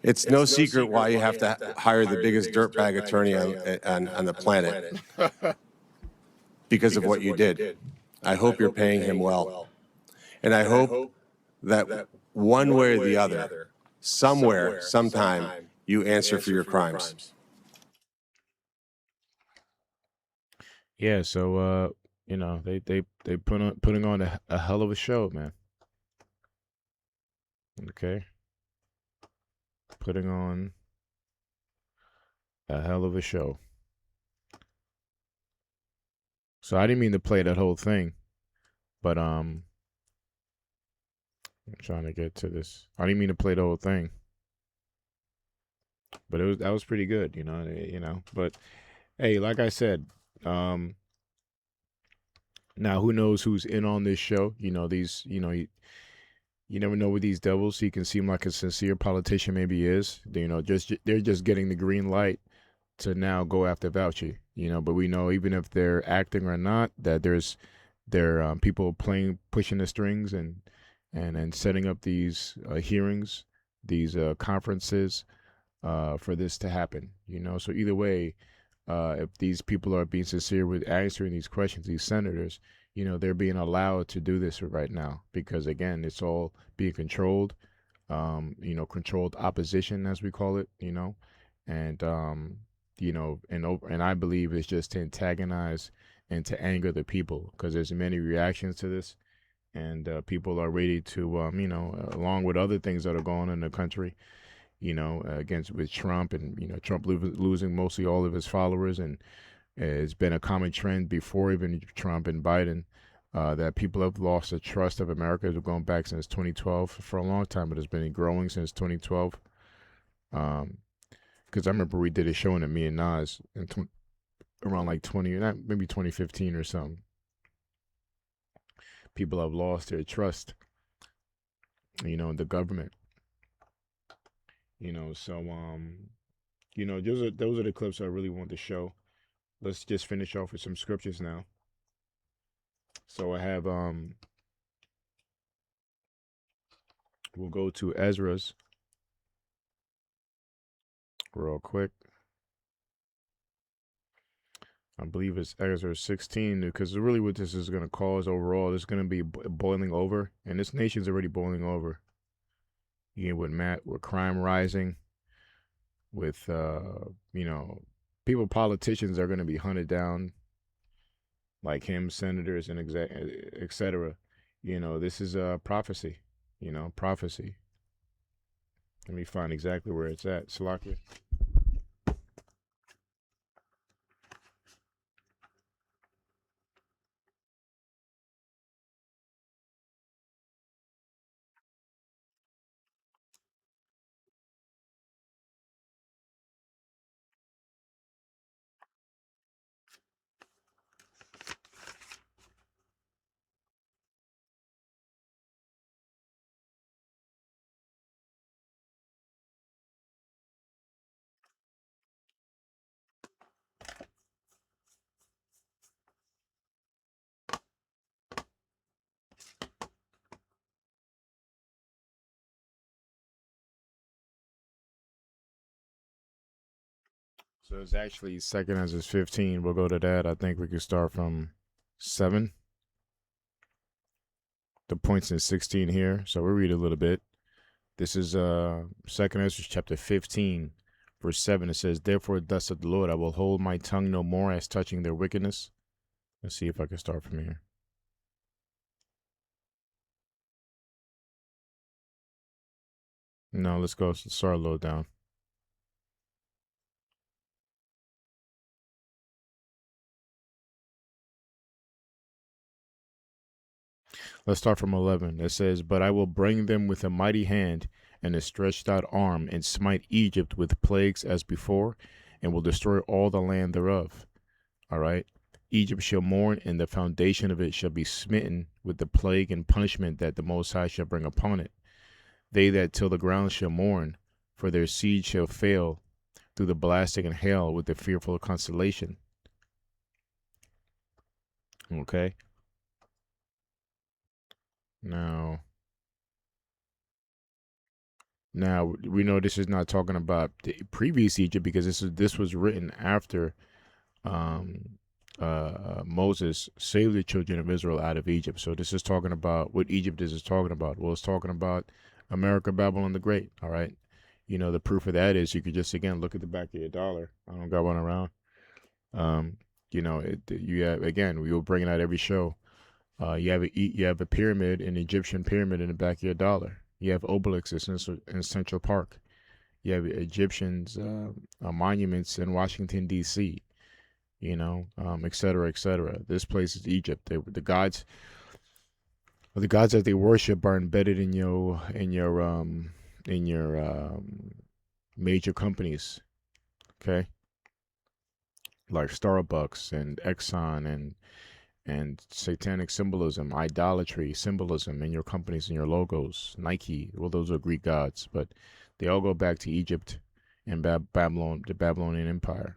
It's no secret why you have to hire the biggest dirtbag attorney on the planet because of what you did. I hope you're paying him well. And I hope that one way or the other, somewhere, sometime, you answer for your crimes. Yeah, so they putting on a hell of a show, man. Okay. Putting on a hell of a show. So I didn't mean to play that whole thing, but I'm trying to get to this. I didn't mean to play the whole thing, but that was pretty good, But hey, like I said, now who knows who's in on this show? You never know with these devils. He can seem like a sincere politician, maybe he is. They're just getting the green light to now go after Fauci. But we know even if they're acting or not, that there are people pushing the strings and setting up these hearings, these conferences for this to happen. So either way, if these people are being sincere with answering these questions, these senators, they're being allowed to do this right now because again, it's all being controlled, controlled opposition as we call it, and and I believe it's just to antagonize and to anger the people because there's many reactions to this, and people are ready to, along with other things that are going on in the country, against with Trump and Trump losing mostly all of his followers, and it's been a common trend before even Trump and Biden that people have lost the trust of America. It's going back since 2012 for a long time, but it's been growing since 2012. Because I remember we did a show in me and Nas around like maybe 2015 or something. People have lost their trust, in the government. So those are the clips I really want to show. Let's just finish off with some scriptures now. So I have we'll go to Ezra's real quick. I believe it's Ezra 16 because really what this is going to cause overall, it's going to be boiling over, and this nation's already boiling over. With crime rising, with politicians are going to be hunted down, like him, senators and etc. This is a prophecy. Prophecy. Let me find exactly where it's at. Salakia. So it's actually second as is 15. We'll go to that. I think we can start from 7. The points in 16 here. So we'll read a little bit. This is second Ezra chapter 15, verse 7. It says, "Therefore thus saith the Lord, I will hold my tongue no more as touching their wickedness." Let's see if I can start from here. No, let's go. Start a little down. Let's start from 11. It says, "But I will bring them with a mighty hand and a stretched out arm, and smite Egypt with plagues as before, and will destroy all the land thereof." All right. Egypt shall mourn, and the foundation of it shall be smitten with the plague and punishment that the Most High shall bring upon it. They that till the ground shall mourn, for their seed shall fail through the blasting and hail with the fearful constellation. Okay. Now, we know this is not talking about the previous Egypt, because this was written after um, Moses saved the children of Israel out of Egypt. So this is talking about what Egypt is talking about. Well, it's talking about America, Babylon the Great. All right. The proof of that is you could just again look at the back of your dollar. I don't got one around. You have, again, we will bring it out every show. You have a pyramid, an Egyptian pyramid in the back of your dollar. You have obelisks in Central Park. You have Egyptians monuments in Washington D.C. Et cetera, et cetera. This place is Egypt. The gods that they worship are embedded in your major companies. Okay, like Starbucks and Exxon and satanic symbolism, idolatry symbolism in your companies and your logos. Nike, well, those are Greek gods, but they all go back to Egypt and Babylon, the Babylonian Empire,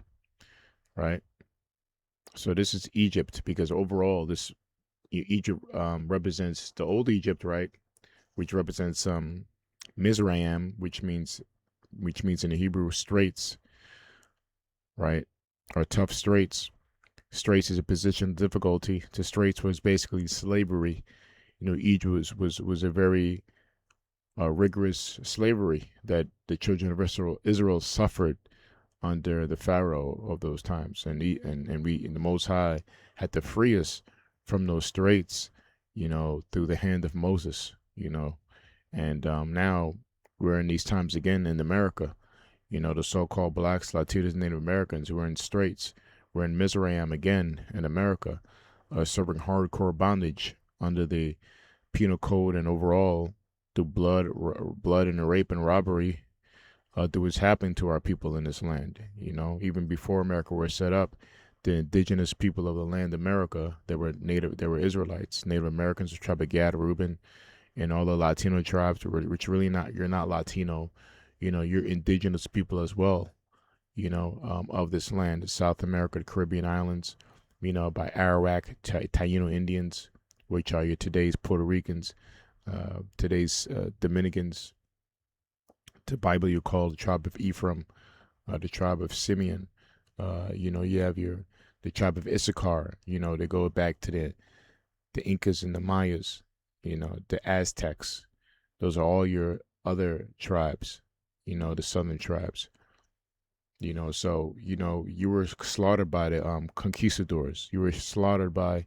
right? So this is Egypt, because overall, this Egypt represents the old Egypt, right? Which represents Mizraim, which means in the Hebrew straits, right? Or tough straits. Straits is a position of difficulty. To straits was basically slavery. Egypt was a very rigorous slavery that the children of Israel suffered under the Pharaoh of those times, and the Most High had to free us from those straits, through the hand of Moses, and now we're in these times again in America. The so-called blacks, Latinos, Native Americans who are in straits. We're in Mizraim again in America, serving hardcore bondage under the penal code, and overall through blood and rape and robbery that was happening to our people in this land. Even before America was set up, the indigenous people of the land, America, they were Israelites, Native Americans, the tribe of Gad, Reuben, and all the Latino tribes, which really you're not Latino, you're indigenous people as well, of this land, South America, the Caribbean islands, by Arawak, Taino Indians, which are your today's Puerto Ricans, today's Dominicans. The Bible you call the tribe of Ephraim, the tribe of Simeon. You have the tribe of Issachar. They go back to the Incas and the Mayas. The Aztecs. Those are all your other tribes. The southern tribes. So you were slaughtered by the conquistadors. You were slaughtered by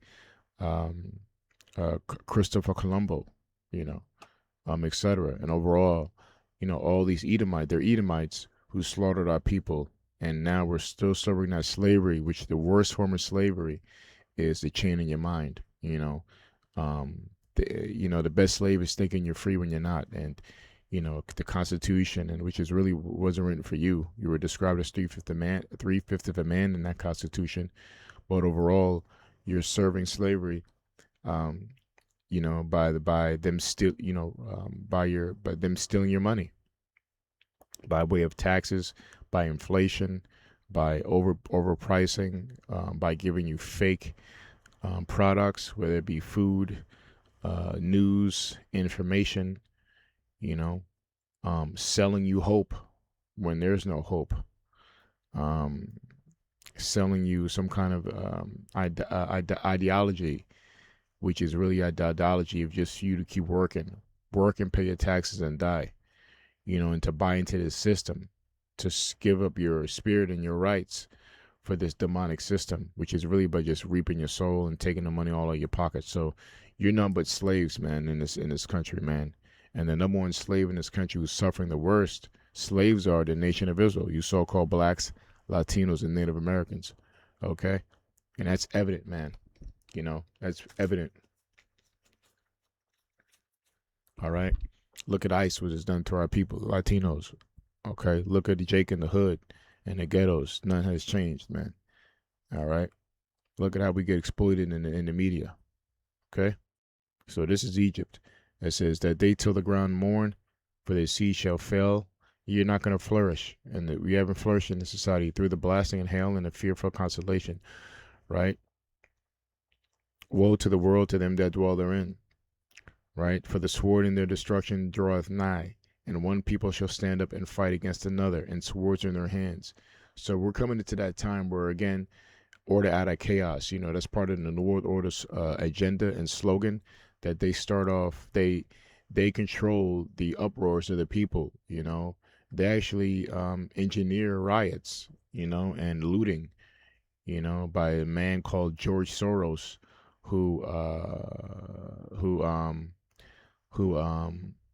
Christopher Colombo. Etc. And overall, all these they're Edomites who slaughtered our people, and now we're still serving that slavery, which the worst form of slavery is the chain in your mind. The best slave is thinking you're free when you're not, and the Constitution, and which is really wasn't written for you. You were described as three-fifths of a man in that Constitution, but overall, you're serving slavery. By them by them stealing your money by way of taxes, by inflation, by overpricing, by giving you fake products, whether it be food, news, information, selling you hope when there's no hope, um, selling you some kind of ideology, which is really a ideology of just you to keep working, work and pay your taxes and die, and to buy into this system, to give up your spirit and your rights for this demonic system, which is really but just reaping your soul and taking the money all out of your pocket. So you're none but slaves, man, in this country, man. And the number one slave in this country who's suffering the worst slaves are the nation of Israel, you so-called blacks, Latinos, and Native Americans. Okay, and that's evident, man. That's evident. All right. Look at ICE, what it's done to our people, Latinos. Okay. Look at Jake in the hood and the ghettos. None has changed, man. All right. Look at how we get exploited in the media. Okay. So this is Egypt. It says that they till the ground mourn, for their seed shall fail. You're not going to flourish. And we haven't flourished in the society through the blasting and hail and the fearful consolation. Right. Woe to the world, to them that dwell therein. Right? For the sword in their destruction draweth nigh, and one people shall stand up and fight against another, and swords are in their hands. So we're coming into that time where, again, order out of chaos. That's part of the New World Order's agenda and slogan, that they start off, they control the uproars of the people. They actually engineer riots, and looting, by a man called George Soros, who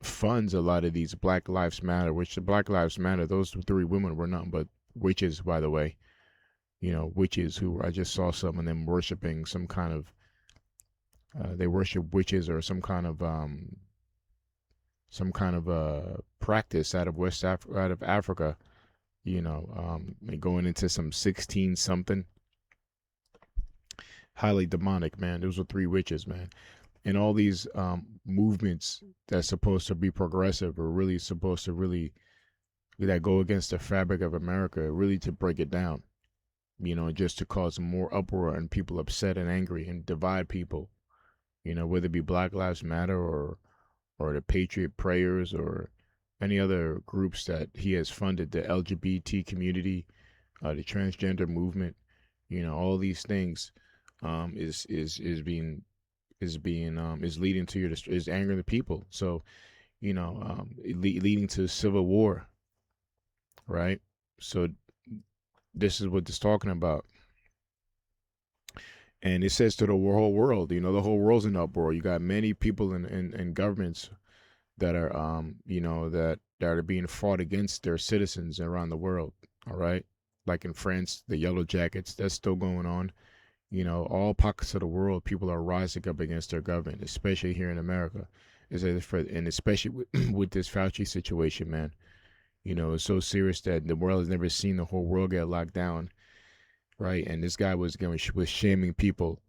funds a lot of these Black Lives Matter, which the Black Lives Matter, those three women were nothing but witches, by the way. Witches who I just saw some of them worshiping some kind of, they worship witches or some kind of practice out of out of Africa, going into some 16 something, highly demonic, man. Those were three witches, man. And all these movements that's supposed to be progressive are really supposed to really that go against the fabric of America, really to break it down, just to cause more uproar and people upset and angry and divide people, whether it be Black Lives Matter or the Patriot Prayers or any other groups that he has funded, the LGBT community, the transgender movement, all these things is leading to is angering the people. So leading to civil war, right? So this is what it's talking about. And it says to the whole world, the whole world's in uproar. You got many people in governments that are that are being fought against their citizens around the world. All right, like in France, the Yellow Jackets, that's still going on. All pockets of the world, people are rising up against their government, especially here in America. And especially with this Fauci situation, man. It's so serious that the world has never seen the whole world get locked down, right? And this guy was shaming people.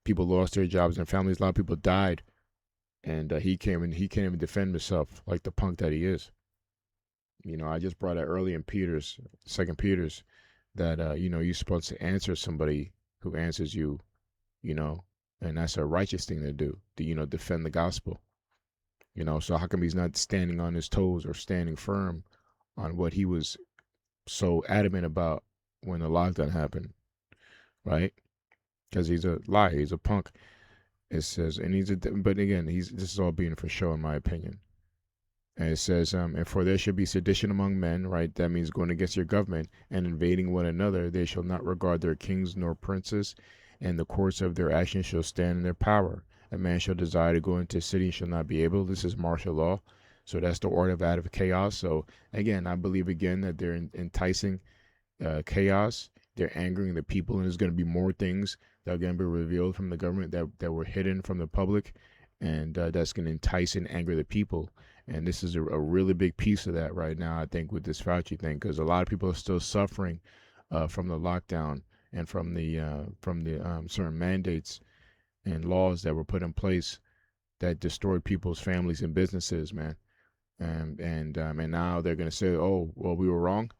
People lost their jobs and families. A lot of people died, and he can't even defend himself like the punk that he is. I just brought out early in Second Peter's, that you're supposed to answer somebody who answers you, and that's a righteous thing to do, to defend the gospel. So how come he's not standing on his toes or standing firm on what he was so adamant about when the lockdown happened, right? Because he's a liar, he's a punk. It says, but again, this is all being for show, in my opinion. And it says, and for there should be sedition among men, right? That means going against your government and invading one another. They shall not regard their kings nor princes, and the course of their actions shall stand in their power. A man shall desire to go into a city and shall not be able. This is martial law. So that's the order out of chaos. So again, I believe again that they're enticing chaos. They're angering the people, and there's going to be more things that are going to be revealed from the government that were hidden from the public, and that's going to entice and anger the people. And this is a really big piece of that right now, I think, with this Fauci thing, because a lot of people are still suffering from the lockdown and from the certain mandates and laws that were put in place that destroyed people's families and businesses, man. And now they're gonna say, oh, well, we were wrong,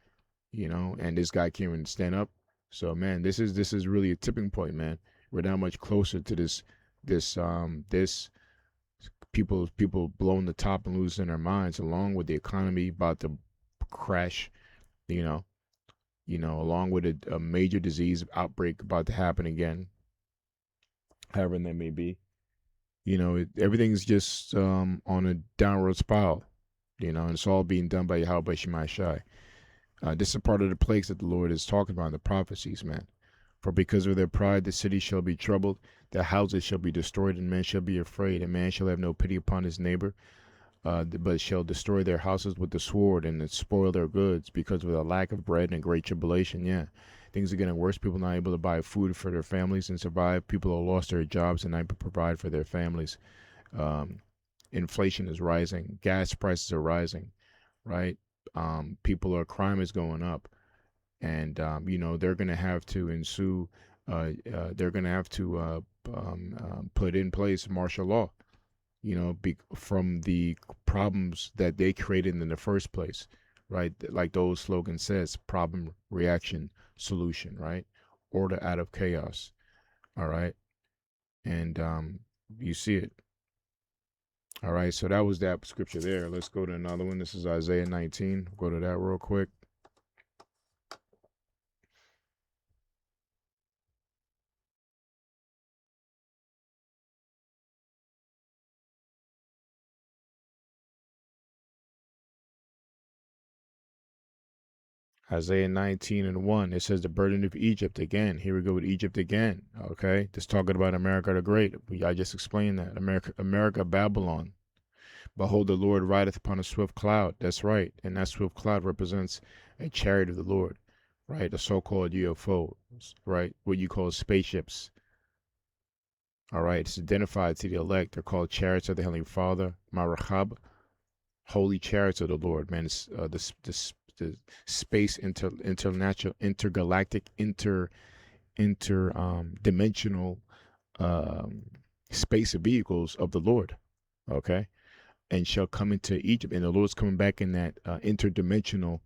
and this guy came and stand up. So, man, this is really a tipping point, man. We're now much closer to this people blowing the top and losing their minds, along with the economy about to crash, you know. along with a major disease outbreak about to happen again, however that may be. Everything's just on a downward spiral, and it's all being done by Yahweh Shemai Shai. This is part of the plagues that the Lord is talking about in the prophecies, man. For because of their pride, the city shall be troubled, their houses shall be destroyed, and men shall be afraid, and man shall have no pity upon his neighbor, but shall destroy their houses with the sword and spoil their goods because of the lack of bread and great tribulation. Yeah, things are getting worse. People not able to buy food for their families and survive. People have lost their jobs and not able to provide for their families. Inflation is rising. Gas prices are rising, right? Crime is going up, and they're going to have to ensue. They're going to have to put in place martial law, from the problems that they created in the first place, right? Like the old slogan says, problem, reaction, solution, right? Order out of chaos, all right? And you see it. All right, so that was that scripture there. Let's go to another one. This is Isaiah 19. Go to that real quick. Isaiah 19 and 1. It says the burden of Egypt again. Here we go with Egypt again. Okay. Just talking about America the Great. I just explained that. America, Babylon. Behold, the Lord rideth upon a swift cloud. That's right. And that swift cloud represents a chariot of the Lord, right? A so-called UFO, right? What you call spaceships. All right. It's identified to the elect. They're called chariots of the Heavenly Father. Marachab. Holy chariots of the Lord, man. It's the space international, intergalactic, dimensional space vehicles of the Lord. Okay, and shall come into Egypt, and the Lord's coming back in that interdimensional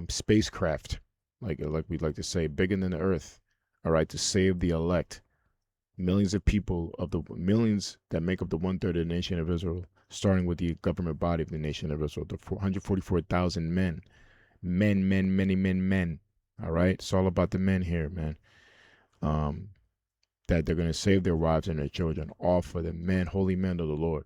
spacecraft, like we'd like to say, bigger than the earth. All right, to save the elect, millions of people of the millions that make up the 1/3 of the nation of Israel, starting with the government body of the nation of Israel, the 444,000 men. Many men. All right, it's all about the men here, man. That they're going to save their wives and their children, all for the men, holy men of the Lord.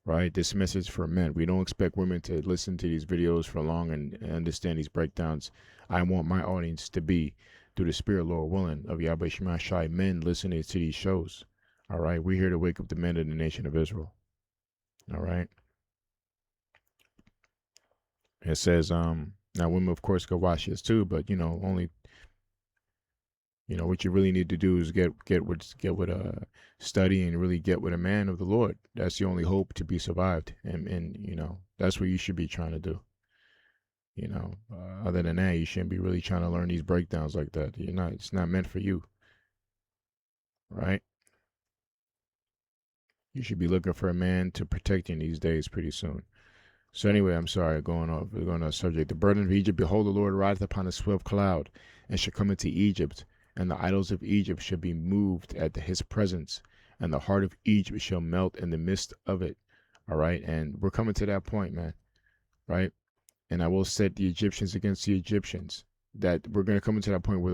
Right, this message for men. We don't expect women to listen to these videos for long and understand these breakdowns. I want my audience to be, through the Spirit, Lord willing, of Yahweh Shema Shai, men listening to these shows. All right, we're here to wake up the men of the nation of Israel. All right. It says, now women of course go watch this too, but only what you really need to do is get with a study and really get with a man of the Lord. That's the only hope to be survived, and that's what you should be trying to do. Other than that, you shouldn't be really trying to learn these breakdowns like that. It's not meant for you, right? You should be looking for a man to protect you in these days pretty soon. So anyway, I'm sorry, going off the subject. The burden of Egypt, behold, the Lord rideth upon a swift cloud, and shall come into Egypt, and the idols of Egypt shall be moved at his presence, and the heart of Egypt shall melt in the midst of it. All right, and we're coming to that point, man. Right, and I will set the Egyptians against the Egyptians. That we're going to come into that point where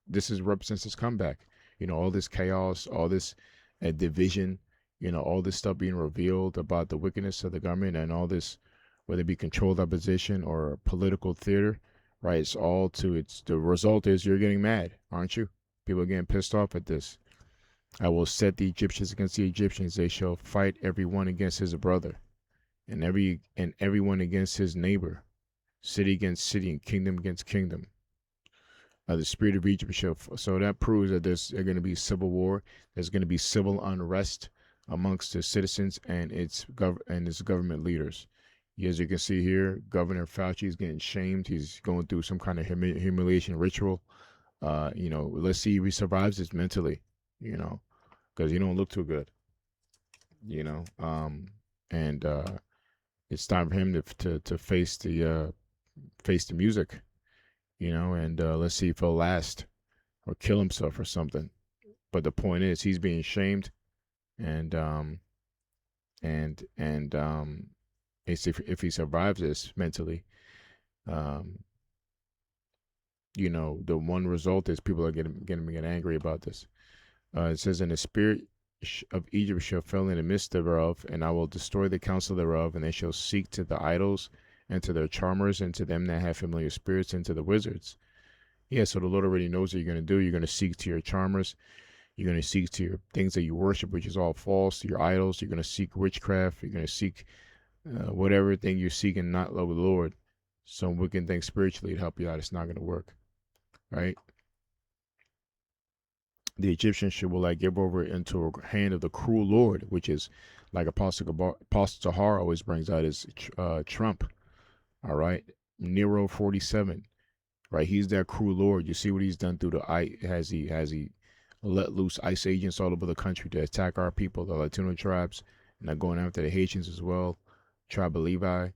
this represents his comeback. All this chaos, all this division, all this stuff being revealed about the wickedness of the government and all this, whether it be controlled opposition or political theater, right? The result is you're getting mad, aren't you? People are getting pissed off at this. I will set the Egyptians against the Egyptians. They shall fight every one against his brother, and everyone against his neighbor, city against city, and kingdom against kingdom. The spirit of Egypt shall. So that proves that there's going to be civil war. There's going to be civil unrest amongst the citizens and its government leaders. As you can see here, Governor Fauci is getting shamed. He's going through some kind of humiliation ritual. Let's see if he survives this mentally. Because he don't look too good. And it's time for him to face the music. And let's see if he'll last or kill himself or something. But the point is, he's being shamed, and if he survives this mentally, the one result is people are getting angry about this. It says, "And the spirit of Egypt shall fall in the midst thereof, and I will destroy the counsel thereof, and they shall seek to the idols, and to their charmers, and to them that have familiar spirits, and to the wizards." Yeah, so the Lord already knows what you're going to do. You're going to seek to your charmers. You're going to seek to your things that you worship, which is all false, your idols. You're going to seek witchcraft. You're going to seek whatever thing you're seeking, not love the Lord. Some wicked thing spiritually to help you out. It's not going to work, right? The Egyptians will like give over into a hand of the cruel Lord, which is like Apostle Tahar always brings out is Trump. All right, Nero 47. Right, he's that cruel Lord. You see what he's done through the has he let loose ICE agents all over the country to attack our people, the Latino tribes, and they're going after the Haitians as well, tribe of Levi,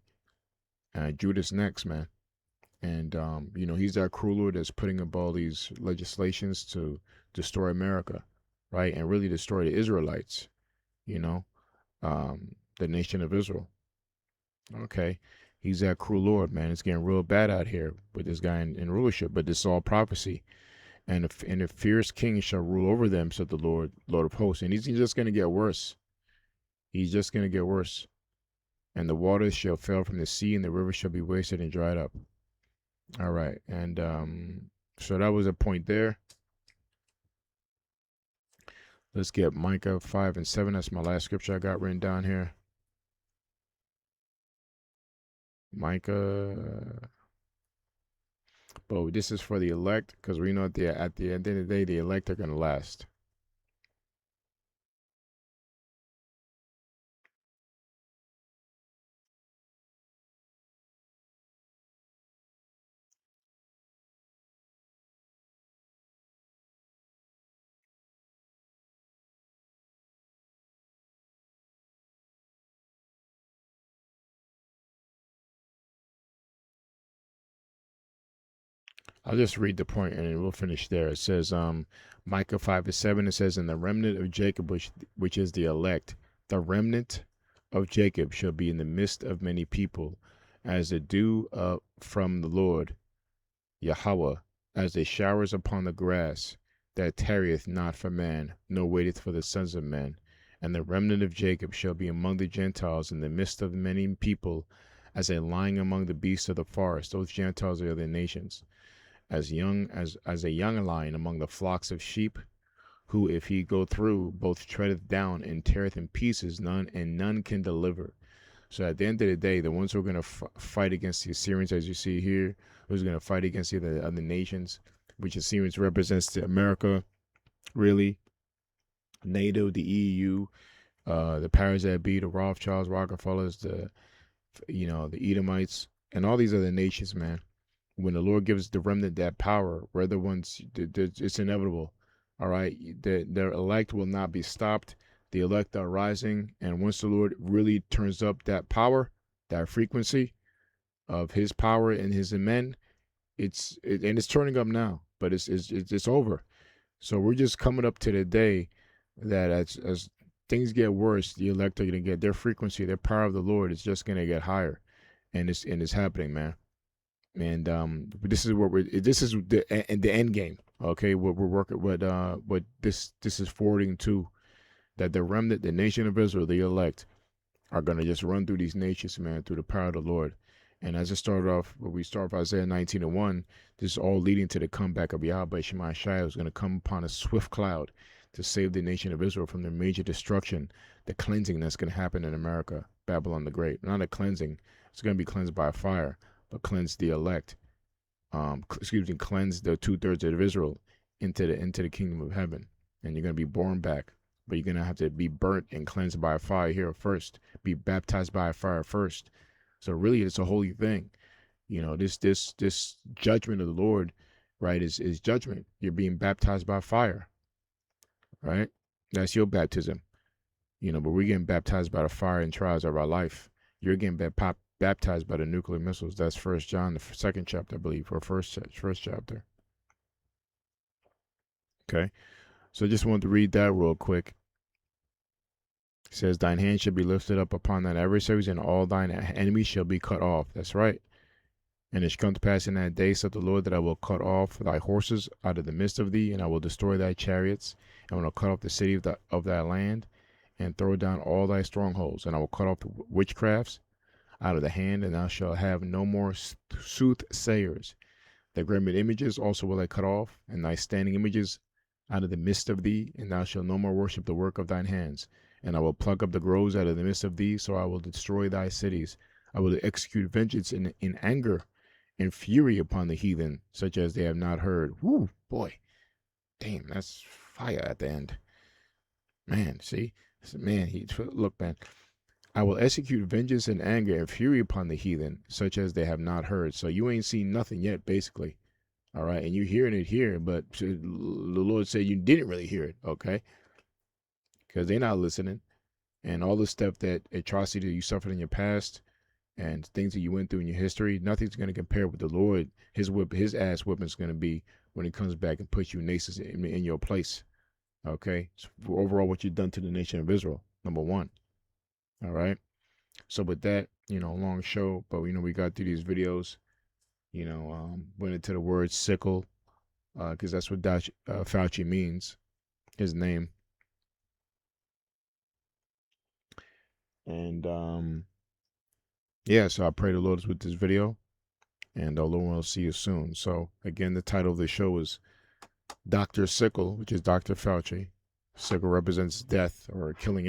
and Judas next, man. And he's that cruel Lord that's putting up all these legislations to destroy America, right, and really destroy the Israelites, you know, the nation of Israel. Okay, he's that cruel Lord, man. It's getting real bad out here with this guy in rulership, but this is all prophecy. And a fierce king shall rule over them, said the Lord, Lord of hosts. And he's just going to get worse. He's just going to get worse. And the waters shall fail from the sea, and the rivers shall be wasted and dried up. All right. And so that was a point there. Let's get Micah 5 and 7. That's my last scripture I got written down here. Micah. But this is for the elect, because we know at the end of the day, the elect are going to last. I'll just read the point and then we'll finish there. It says, Micah 5 and 7, it says, "And the remnant of Jacob, which is the elect, the remnant of Jacob shall be in the midst of many people, as the dew from the Lord, Yahweh, as the showers upon the grass, that tarrieth not for man, nor waiteth for the sons of men. And the remnant of Jacob shall be among the Gentiles in the midst of many people, as a lion among the beasts of the forest." Those Gentiles are the nations. "As a young lion among the flocks of sheep, who if he go through, both treadeth down and teareth in pieces, none can deliver." So at the end of the day, the ones who are going to fight against the Assyrians, as you see here, who's going to fight against the other nations, which Assyrians represents to America, really, NATO, the EU, the powers that be, the Rothschilds, Rockefellers, the Edomites, and all these other nations, man. When the Lord gives the remnant that power, we're the ones, it's inevitable. All right. The elect will not be stopped. The elect are rising. And once the Lord really turns up that power, that frequency of his power and his men, it's turning up now, but it's over. So we're just coming up to the day that as things get worse, the elect are going to get their frequency, their power of the Lord is just going to get higher. And it's happening, man. And this is the end game. Okay, what we're working, what this is forwarding to, that the remnant, the nation of Israel, the elect, are gonna just run through these nations, man, through the power of the Lord. And as it started off, when we start off Isaiah 19:1, this is all leading to the comeback of Yahweh Shema Shai, who's gonna come upon a swift cloud to save the nation of Israel from their major destruction, the cleansing that's gonna happen in America, Babylon the Great. Not a cleansing; it's gonna be cleansed by fire, but cleanse the elect. Cleanse the 2/3 of Israel into the kingdom of heaven, and you're gonna be born back. But you're gonna have to be burnt and cleansed by fire here first. Be baptized by fire first. So really, it's a holy thing. This judgment of the Lord, right, is judgment. You're being baptized by fire, right? That's your baptism. But we're getting baptized by the fire and trials of our life. You're getting baptized by the nuclear missiles. That's 1 John, the second chapter, I believe, or first chapter. Okay, so I just wanted to read that real quick. It says, "Thine hand shall be lifted up upon thine adversaries, and all thine enemies shall be cut off." That's right. And it shall come to pass in that day, saith the Lord, that I will cut off thy horses out of the midst of thee, and I will destroy thy chariots, and I will cut off the city of thy land, and throw down all thy strongholds, and I will cut off the witchcrafts out of the hand, and thou shalt have no more soothsayers. Thy graven images also will I cut off, and thy standing images out of the midst of thee, and thou shalt no more worship the work of thine hands. And I will pluck up the groves out of the midst of thee, so I will destroy thy cities. I will execute vengeance in anger and fury upon the heathen, such as they have not heard. Whoo, boy. Damn, that's fire at the end. Man, see? Man, look, man. I will execute vengeance and anger and fury upon the heathen, such as they have not heard. So you ain't seen nothing yet, basically. All right, and you're hearing it here, but the Lord said you didn't really hear it, okay? Because they're not listening. And all the stuff, that atrocity that you suffered in your past, and things that you went through in your history, nothing's going to compare with the Lord. His ass whipping is going to be when he comes back and puts you nations in your place. Okay, so overall, what you've done to the nation of Israel, number one. All right. So with that, long show, but we got through these videos. Went into the word sickle, because that's what Fauci means, his name. And yeah, so I pray the Lord is with this video, and the Lord will see you soon. So again, the title of the show is Dr. Sickle, which is Dr. Fauci. Sickle represents death or killing